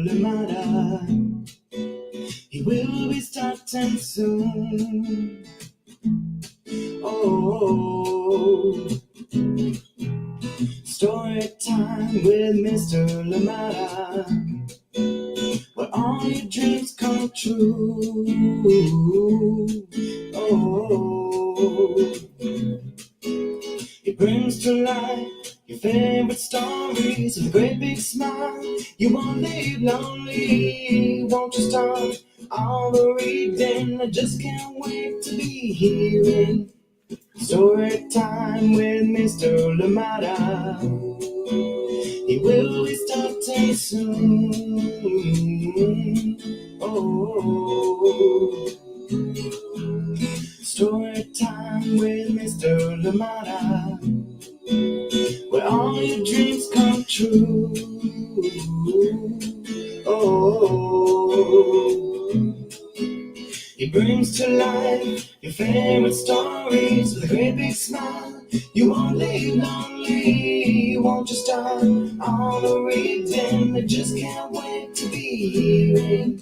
Limata. He will be starting soon. Oh, story time with Mr. Limata, where all your dreams come true. Oh, he brings to life your favorite stories with a great big smile. You won't leave lonely, won't you start all the reading? I just can't wait to be hearing story time with Mr. Limata. He will be starting soon. Oh, story time with Mr. Limata, where all your dreams come true. Oh, he brings to life your favorite stories with a great big smile. You won't leave lonely, won't you start all the reading? I just can't wait to be hearing.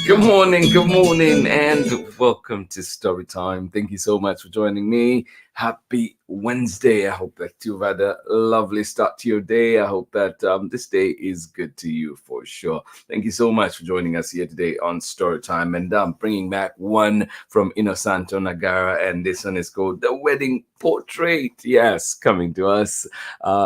Good morning, and welcome to Storytime. Thank you so much for joining me. Happy Wednesday. I hope that you've had a lovely start to your day. I hope that this day is good to you for sure. Thank you so much for joining us here today on Storytime. And I'm bringing back one from Innosanto Nagara, and this one is called The Wedding Portrait. Yes, coming to us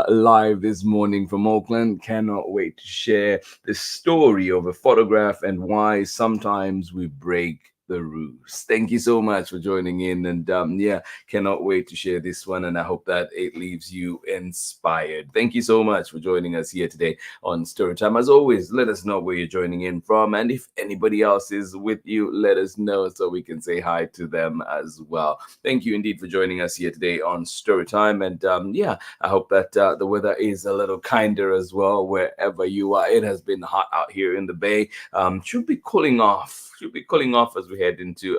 live this morning from Auckland. Cannot wait to share the story of a photograph and why sometimes we break the rules. Thank you so much for joining in, and cannot wait to share this one, and I hope that it leaves you inspired. Thank you so much for joining us here today on Storytime. As always, let us know where you're joining in from, and if anybody else is with you, let us know so we can say hi to them as well. Thank you indeed for joining us here today on Storytime, and I hope that the weather is a little kinder as well wherever you are. It has been hot out here in the Bay. Should be cooling off as we head into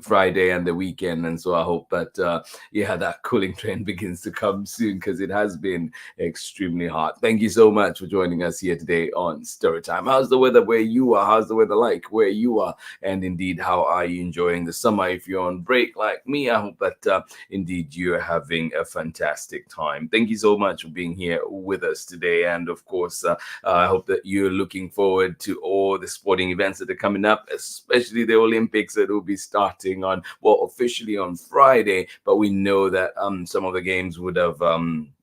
Friday and the weekend, and so I hope that that cooling trend begins to come soon, because it has been extremely hot. Thank you so much for joining us here today on Storytime. How's the weather where you are? How's the weather like where you are? And indeed, how are you enjoying the summer? If you're on break like me, I hope that indeed you're having a fantastic time. Thank you so much for being here with us today, and of course I hope that you're looking forward to all the sporting events that are coming up, especially the Olympics that will be starting officially on Friday, but we know that some of the games would have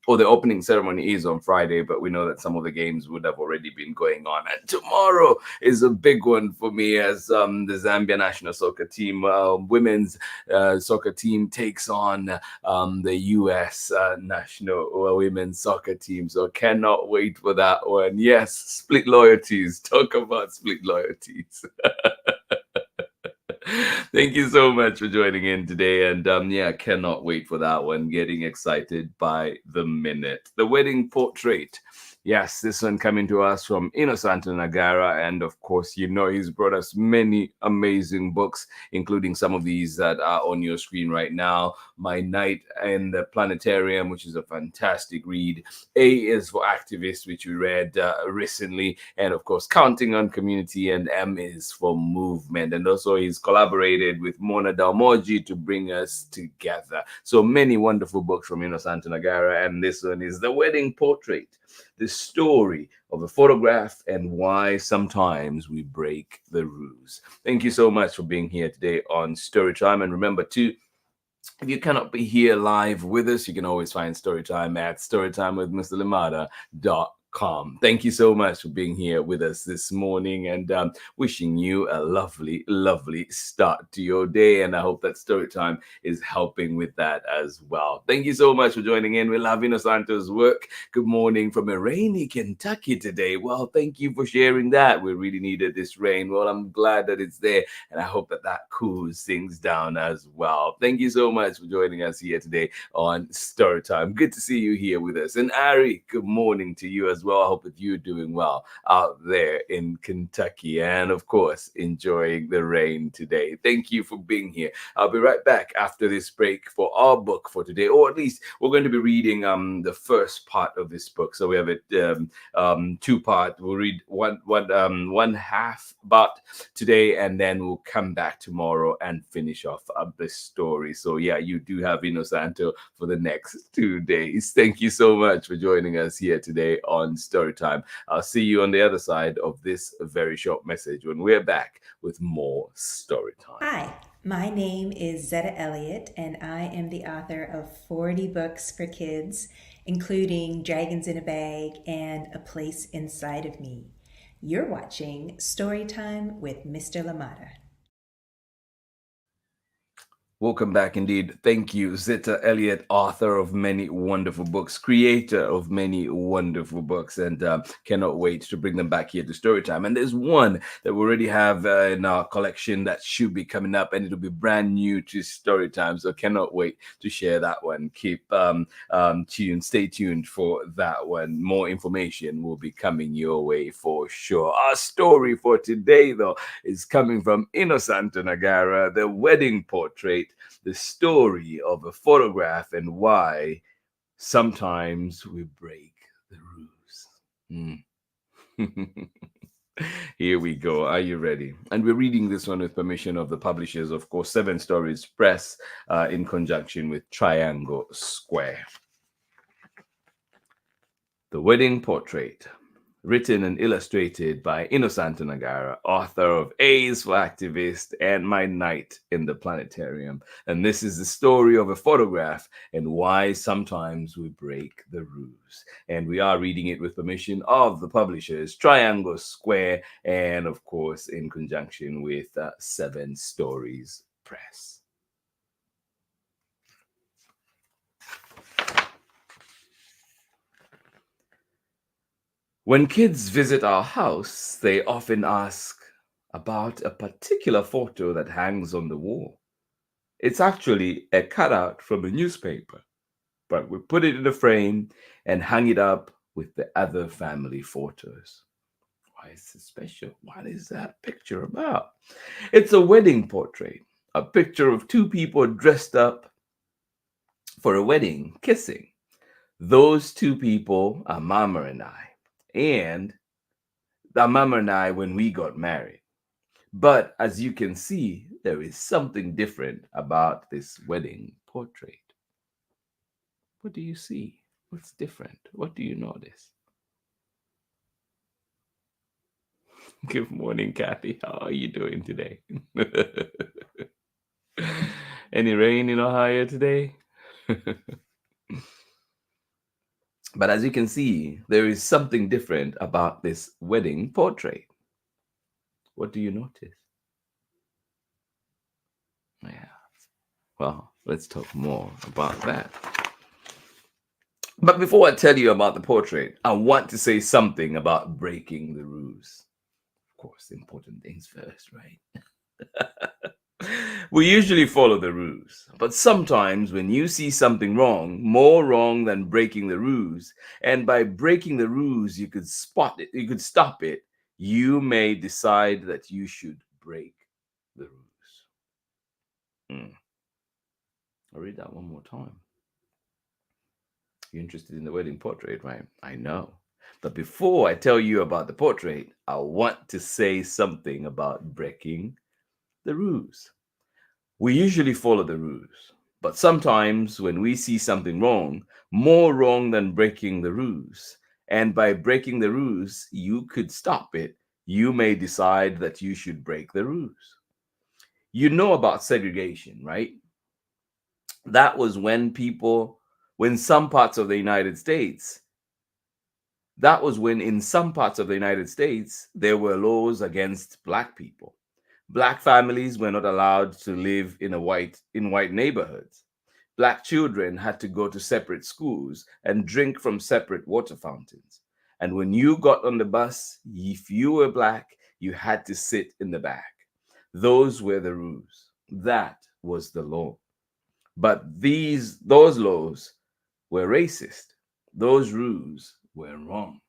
or the opening ceremony is on Friday, but we know that some of the games would have already been going on. And tomorrow is a big one for me, as the Zambia national soccer team, women's soccer team, takes on the US national women's soccer team. So cannot wait for that one. Yes, split loyalties. Talk about split loyalties. Thank you so much for joining in today, and cannot wait for that one. Getting excited by the minute. The Wedding Portrait. Yes, this one coming to us from Innosanto Nagara, and of course, he's brought us many amazing books, including some of these that are on your screen right now. My Night in the Planetarium, which is a fantastic read. A is for Activists, which we read recently, and of course, Counting on Community, and M is for Movement. And also, he's collaborated with Mona Dalmoji to bring us together. So many wonderful books from Innosanto Nagara, and this one is The Wedding Portrait, the story of a photograph and why sometimes we break the rules. Thank you so much for being here today on Storytime. And remember too, if you cannot be here live with us, you can always find Storytime at storytimewithmrlimata.com. Thank you so much for being here with us this morning, and wishing you a lovely, lovely start to your day. And I hope that Storytime is helping with that as well. Thank you so much for joining in. We love Innosanto's work. Good morning from a rainy Kentucky today. Well, thank you for sharing that. We really needed this rain. Well, I'm glad that it's there, and I hope that cools things down as well. Thank you so much for joining us here today on Storytime. Good to see you here with us. And Ari, good morning to you as well. I hope that you're doing well out there in Kentucky, and of course, enjoying the rain today. Thank you for being here. I'll be right back after this break for our book for today, or at least we're going to be reading the first part of this book. So we have it two part. We'll read one half about today, and then we'll come back tomorrow and finish off the story. So yeah, you do have Innosanto for the next 2 days. Thank you so much for joining us here today on Storytime. I'll see you on the other side of this very short message when we're back with more Storytime. Hi, my name is Zetta Elliott, and I am the author of 40 books for kids, including Dragons in a Bag and A Place Inside of Me. You're watching Storytime with Mr. Limata. Welcome back indeed. Thank you, Zita Elliott, author of many wonderful books, creator of many wonderful books, and cannot wait to bring them back here to Storytime. And there's one that we already have in our collection that should be coming up, and it'll be brand new to Storytime. So cannot wait to share that one. Keep tuned, stay tuned for that one. More information will be coming your way for sure. Our story for today, though, is coming from Innosanto Nagara, The Wedding Portrait, the story of a photograph and why sometimes we break the rules. Here we go. Are you ready? And we're reading this one with permission of the publishers, of course, Seven Stories Press, in conjunction with Triangle Square. The Wedding Portrait, written and illustrated by Innosanto Nagara, author of A's for Activist and My Night in the Planetarium. And this is the story of a photograph and why sometimes we break the rules. And we are reading it with permission of the publishers, Triangle Square, and of course, in conjunction with Seven Stories Press. When kids visit our house, they often ask about a particular photo that hangs on the wall. It's actually a cutout from a newspaper, but we put it in a frame and hang it up with the other family photos. Why is it special? What is that picture about? It's a wedding portrait, a picture of two people dressed up for a wedding, kissing. Those two people are Mama and I. And the Mama and I when we got married. But as you can see, there is something different about this wedding portrait. What do you see? What's different? What do you notice? Good morning, Kathy. How are you doing today? Any rain in Ohio today? But as you can see, there is something different about this wedding portrait. What do you notice? Yeah. Well, let's talk more about that. But before I tell you about the portrait, I want to say something about breaking the rules. Of course, important things first, right? We usually follow the rules, but sometimes when you see something wrong, more wrong than breaking the rules, and by breaking the rules, you could spot it, you could stop it, you may decide that you should break the rules. I'll read that one more time. You're interested in the wedding portrait, right? I know. But before I tell you about the portrait, I want to say something about breaking the rules. We usually follow the rules, but sometimes when we see something wrong, more wrong than breaking the rules, and by breaking the rules, you could stop it, you may decide that you should break the rules. You know about segregation, right? That was when some parts of the United States, that was when in some parts of the United States, there were laws against black people. Black families were not allowed to live in white neighborhoods. Black children had to go to separate schools and drink from separate water fountains. And when you got on the bus, if you were black, you had to sit in the back. Those were the rules. That was the law. But those laws were racist. Those rules were wrong.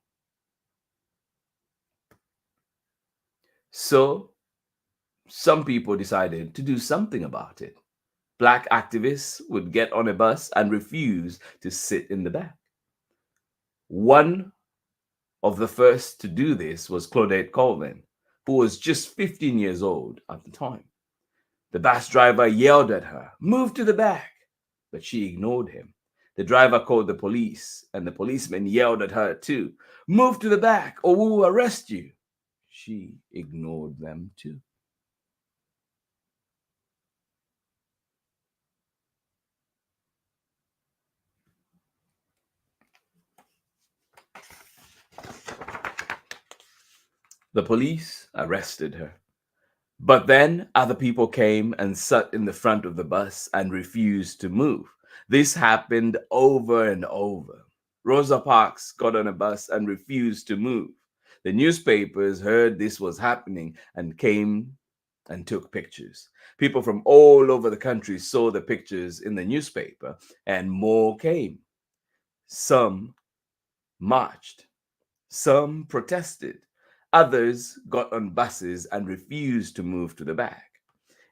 So some people decided to do something about it. Black activists would get on a bus and refuse to sit in the back. One of the first to do this was Claudette Colvin, who was just 15 years old at the time. The bus driver yelled at her, "Move to the back," but she ignored him. The driver called the police, and the policeman yelled at her too, "Move to the back or we will arrest you." She ignored them too. The police arrested her. But then other people came and sat in the front of the bus and refused to move. This happened over and over. Rosa Parks got on a bus and refused to move. The newspapers heard this was happening and came and took pictures. People from all over the country saw the pictures in the newspaper, and more came. Some marched. Some protested. Others got on buses and refused to move to the back.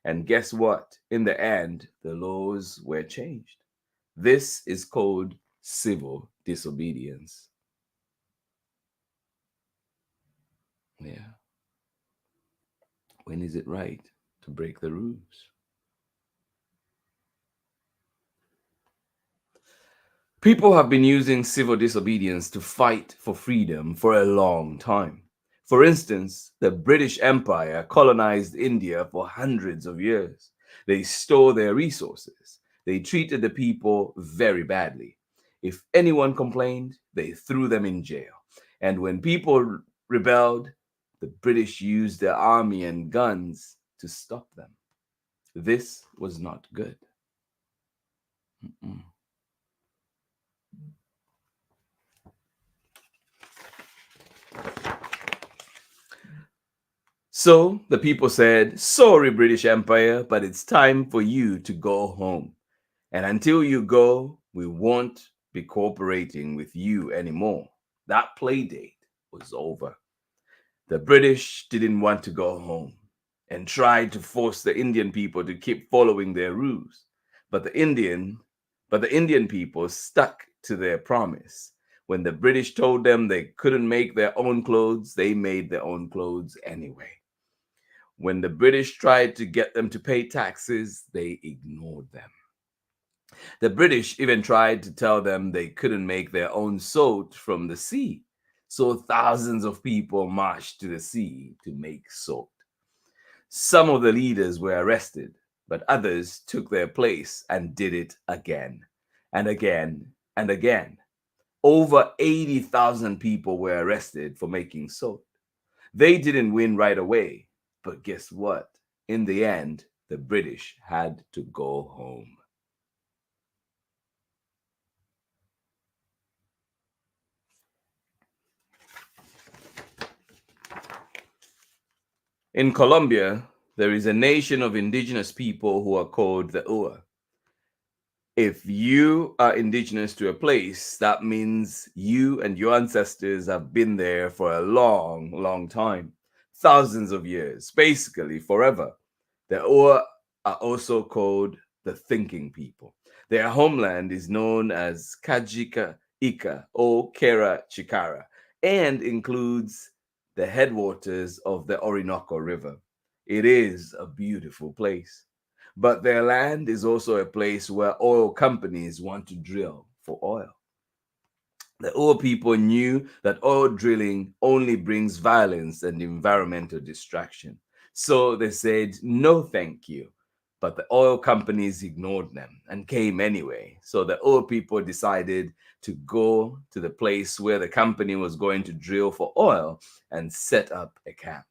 And guess what? In the end, the laws were changed. This is called civil disobedience. Yeah. When is it right to break the rules? People have been using civil disobedience to fight for freedom for a long time. For instance, the British Empire colonized India for hundreds of years. They stole their resources. They treated the people very badly. If anyone complained, they threw them in jail. And when people rebelled, the British used their army and guns to stop them. This was not good. Mm-mm. So the people said, "Sorry, British Empire, but it's time for you to go home. And until you go, we won't be cooperating with you anymore." That play date was over. The British didn't want to go home and tried to force the Indian people to keep following their rules. But the Indian people stuck to their promise. When the British told them they couldn't make their own clothes, they made their own clothes anyway. When the British tried to get them to pay taxes, they ignored them. The British even tried to tell them they couldn't make their own salt from the sea. So thousands of people marched to the sea to make salt. Some of the leaders were arrested, but others took their place and did it again and again and again. Over 80,000 people were arrested for making salt. They didn't win right away, but guess what? In the end, the British had to go home. In Colombia, there is a nation of indigenous people who are called the Ua. If you are indigenous to a place, that means you and your ancestors have been there for a long, long time, thousands of years, basically forever. The Oa are also called the thinking people. Their homeland is known as Kajika Ika or Kera Chikara and includes the headwaters of the Orinoco River. It is a beautiful place. But their land is also a place where oil companies want to drill for oil. The oil people knew that oil drilling only brings violence and environmental destruction. So they said, "No, thank you." But the oil companies ignored them and came anyway. So the oil people decided to go to the place where the company was going to drill for oil and set up a camp.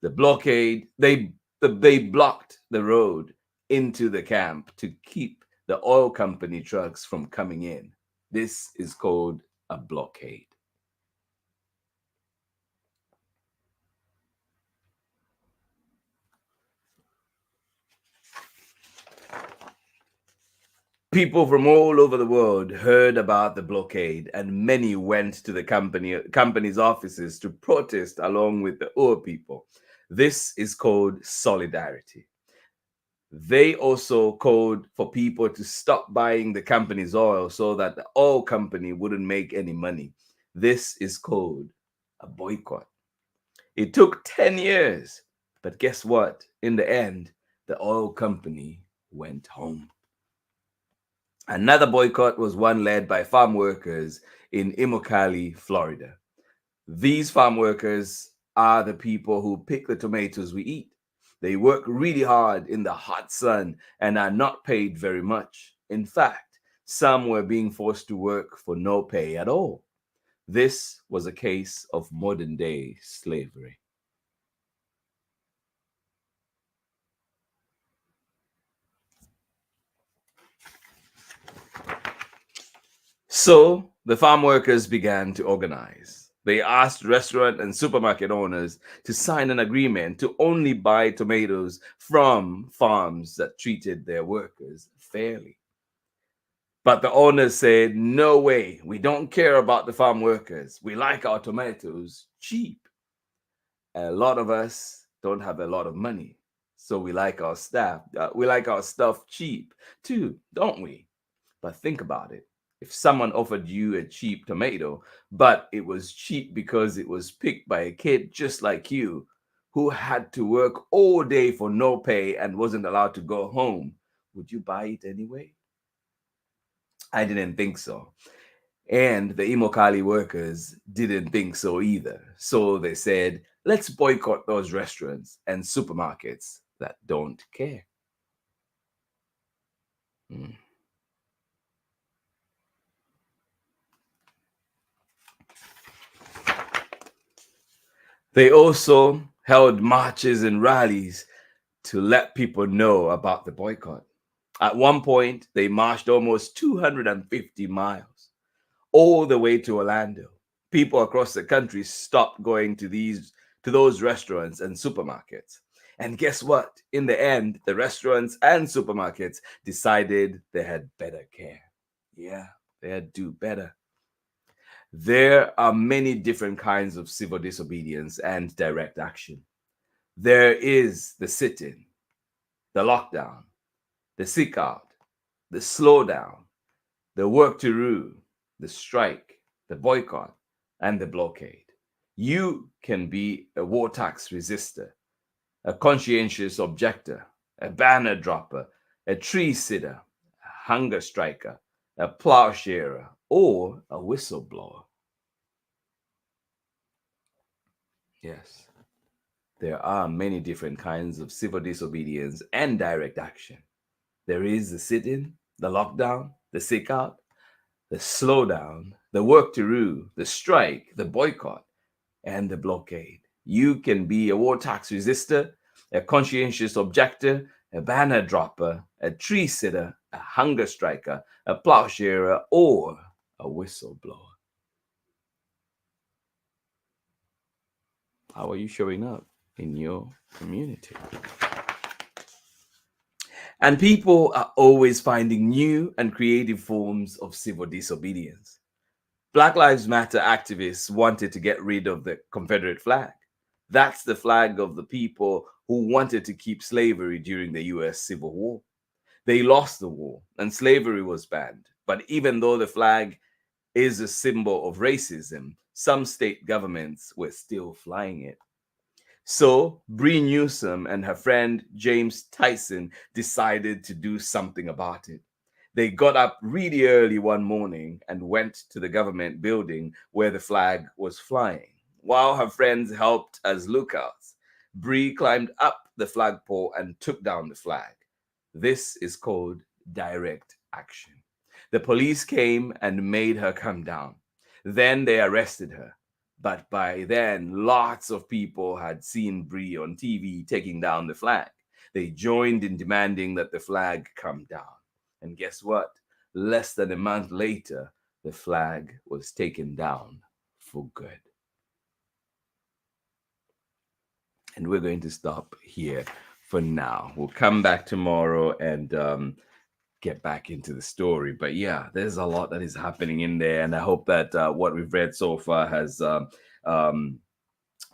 The blockade, they blocked the road into the camp to keep the oil company trucks from coming in. This is called a blockade. People from all over the world heard about the blockade, and many went to the company's offices to protest along with the Ur people. This is called solidarity. They also called for people to stop buying the company's oil so that the oil company wouldn't make any money. This is called a boycott. It took 10 years, but guess what? In the end, the oil company went home. Another boycott was one led by farm workers in Immokalee, Florida. These farm workers are the people who pick the tomatoes we eat. They work really hard in the hot sun and are not paid very much. In fact, some were being forced to work for no pay at all. This was a case of modern day slavery. So the farm workers began to organize. They asked restaurant and supermarket owners to sign an agreement to only buy tomatoes from farms that treated their workers fairly. But the owners said, no way, we don't care about the farm workers. We like our tomatoes cheap. A lot of us don't have a lot of money. So we like our stuff cheap too, don't we? But think about it. If someone offered you a cheap tomato, but it was cheap because it was picked by a kid just like you, who had to work all day for no pay and wasn't allowed to go home, would you buy it anyway? I didn't think so. And the Imokali workers didn't think so either. So they said, let's boycott those restaurants and supermarkets that don't care. Mm. They also held marches and rallies to let people know about the boycott. At one point, they marched almost 250 miles all the way to Orlando. People across the country stopped going to those restaurants and supermarkets. And guess what? In the end, the restaurants and supermarkets decided they had better care. Yeah, they had to do better. There are many different kinds of civil disobedience and direct action. There is the sit-in, the lockdown, the seek out, the slowdown, the work to rue, the strike, the boycott, and the blockade. You can be a war tax resistor, a conscientious objector, a banner dropper, a tree sitter, a hunger striker, a plowsharer, or a whistleblower. Yes, there are many different kinds of civil disobedience and direct action. There is the sit-in, the lockdown, the seek out, the slowdown, the work to rue, the strike, the boycott, and the blockade. You can be a war tax resistor, a conscientious objector, a banner dropper, a tree sitter, a hunger striker, a plowsharer, or a whistleblower. How are you showing up in your community? And people are always finding new and creative forms of civil disobedience. Black Lives Matter activists wanted to get rid of the Confederate flag. That's the flag of the people who wanted to keep slavery during the US Civil War. They lost the war and slavery was banned. But even though the flag is a symbol of racism, some state governments were still flying it. So Bree Newsom and her friend James Tyson decided to do something about it. They got up really early one morning and went to the government building where the flag was flying. While her friends helped as lookouts, Bree climbed up the flagpole and took down the flag. This is called direct action. The police came and made her come down. Then they arrested her. But by then, lots of people had seen Bree on TV taking down the flag. They joined in demanding that the flag come down. And guess what? Less than a month later, the flag was taken down for good. And we're going to stop here for now. We'll come back tomorrow and get back into the story. But yeah, there's a lot that is happening in there. And I hope that what we've read so far has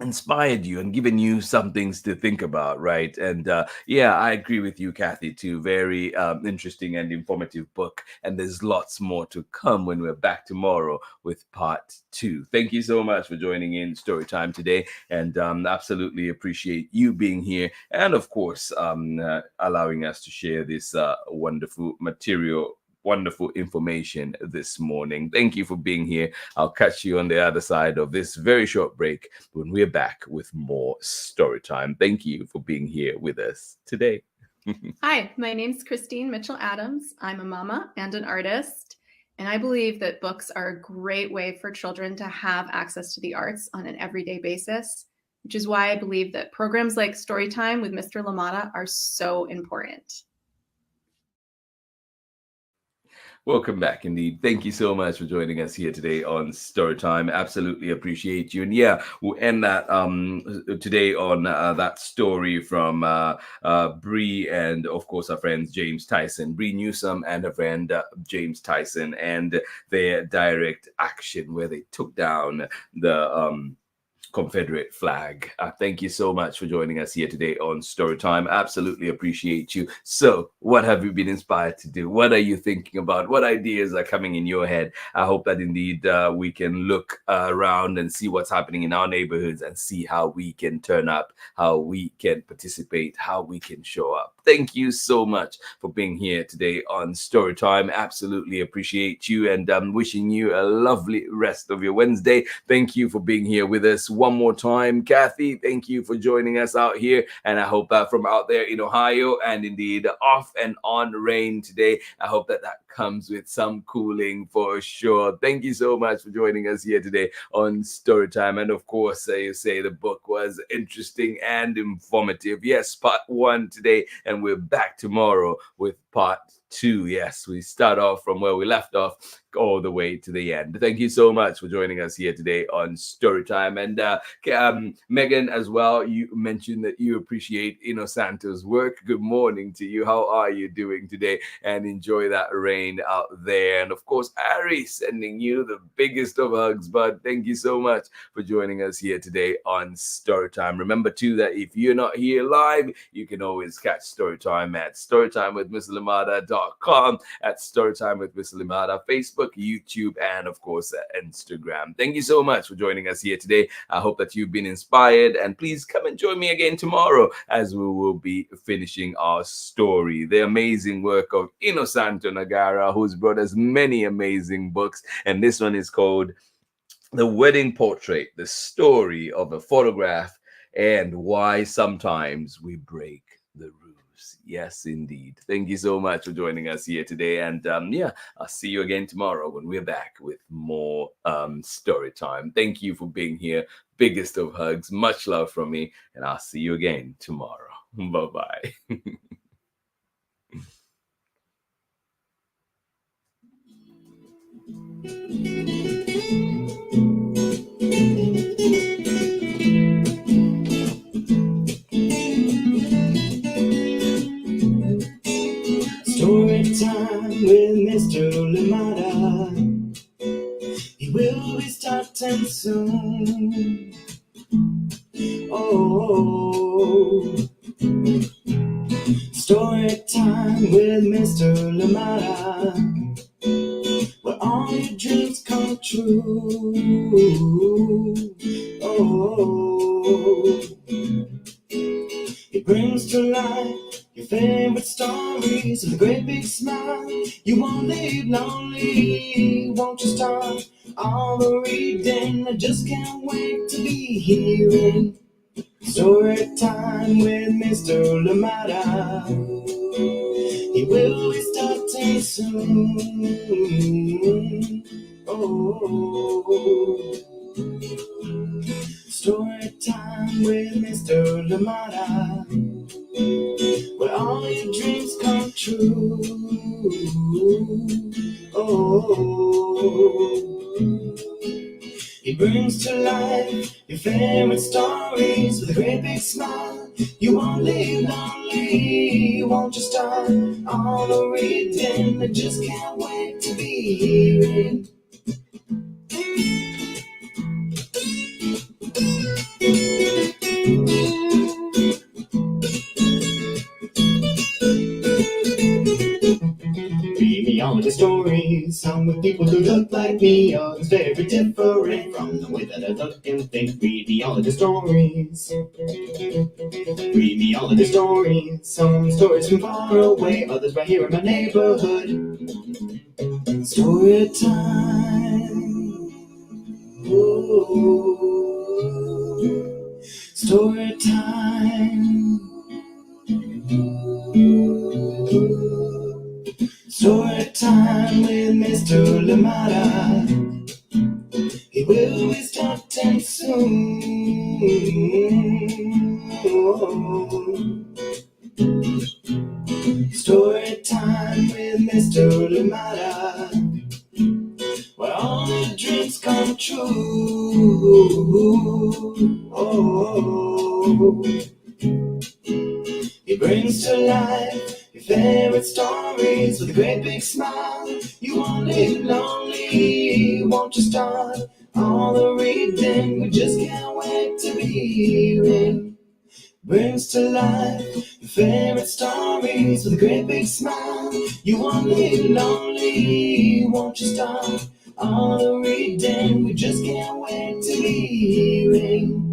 inspired you and given you some things to think about, right? And yeah, I agree with you, Kathy, too. Very interesting and informative book. And there's lots more to come when we're back tomorrow with part 2. Thank you so much for joining in Storytime today, and absolutely appreciate you being here, and of course, allowing us to share this wonderful material, wonderful information this morning. Thank you for being here. I'll catch you on the other side of this very short break when we're back with more story time. Thank you for being here with us today. Hi, my name's Christine Mitchell-Adams. I'm a mama and an artist, and I believe that books are a great way for children to have access to the arts on an everyday basis, which is why I believe that programs like Storytime with Mr. Limata are so important. Welcome back, indeed. Thank you so much for joining us here today on Storytime. Absolutely appreciate you. And yeah, we'll end that today on that story from Bree and, of course, our friends James Tyson, Bree Newsome and her friend James Tyson, and their direct action where they took down the Confederate flag. Thank you so much for joining us here today on Storytime. Absolutely appreciate you. So, what have you been inspired to do? What are you thinking about? What ideas are coming in your head? I hope that indeed we can look around and see what's happening in our neighborhoods and see how we can turn up, how we can participate, how we can show up. Thank you so much for being here today on Storytime. Absolutely appreciate you, and wishing you a lovely rest of your Wednesday. Thank you for being here with us one more time. Kathy, thank you for joining us out here, and I hope that from out there in Ohio, and indeed off and on rain today, I hope that comes with some cooling for sure. Thank you so much for joining us here today on Storytime. And of course, you say the book was interesting and informative. Yes, part 1 today, and we're back tomorrow with part 2. Yes, we start off from where we left off all the way to the end. Thank you so much for joining us here today on Storytime. And Megan, as well, you mentioned that you appreciate Innosanto's work. Good morning to you. How are you doing today? And enjoy that rain out there. And of course, Ari, sending you the biggest of hugs, bud. Thank you so much for joining us here today on Storytime. Remember too that if you're not here live, you can always catch Storytime at storytimewithmrlimata.com, at Storytime with Mr. Limata, Facebook, YouTube, and of course Instagram. Thank you so much for joining us here today. I hope that you've been inspired, and please come and join me again tomorrow as we will be finishing our story, the amazing work of Innosanto Nagara, who's brought us many amazing books, and this one is called The Wedding Portrait, the story of a photograph and why sometimes we break the rules. Yes, indeed. Thank you so much for joining us here today. And yeah, I'll see you again tomorrow when we're back with more story time. Thank you for being here. Biggest of hugs. Much love from me. And I'll see you again tomorrow. Bye-bye. Story time with Mr. Limata. He will be starting soon. Oh, story time with Mr. Limata, where all your dreams come true. Oh, he brings to life your favorite stories with a great big smile. You won't leave lonely, won't you start all the reading? I just can't wait to be hearing story time with Mr. Limata. He will be starting soon. Oh, story time with Mr. Limata, where all your dreams come true. Oh, he brings to life your favorite stories with a great big smile. You won't leave lonely, won't you start all the reading? I just can't wait to be hearing me all of the stories. Some with people who look like me, others very different from the way that I look and think. Read me all of the stories. Read me all of the stories. Some stories from far away, others right here in my neighborhood. Story time. Ooh. Story time. Story time with Mr. Limata. He will be starting soon. Story time with Mr. Limata, where all the dreams come true. Oh, he brings to life your favorite stories with a great big smile. You won't live lonely, won't you start all the reading? We just can't wait to be hearing. Brings to life your favorite stories with a great big smile. You won't live lonely, won't you start all the reading? We just can't wait to be hearing.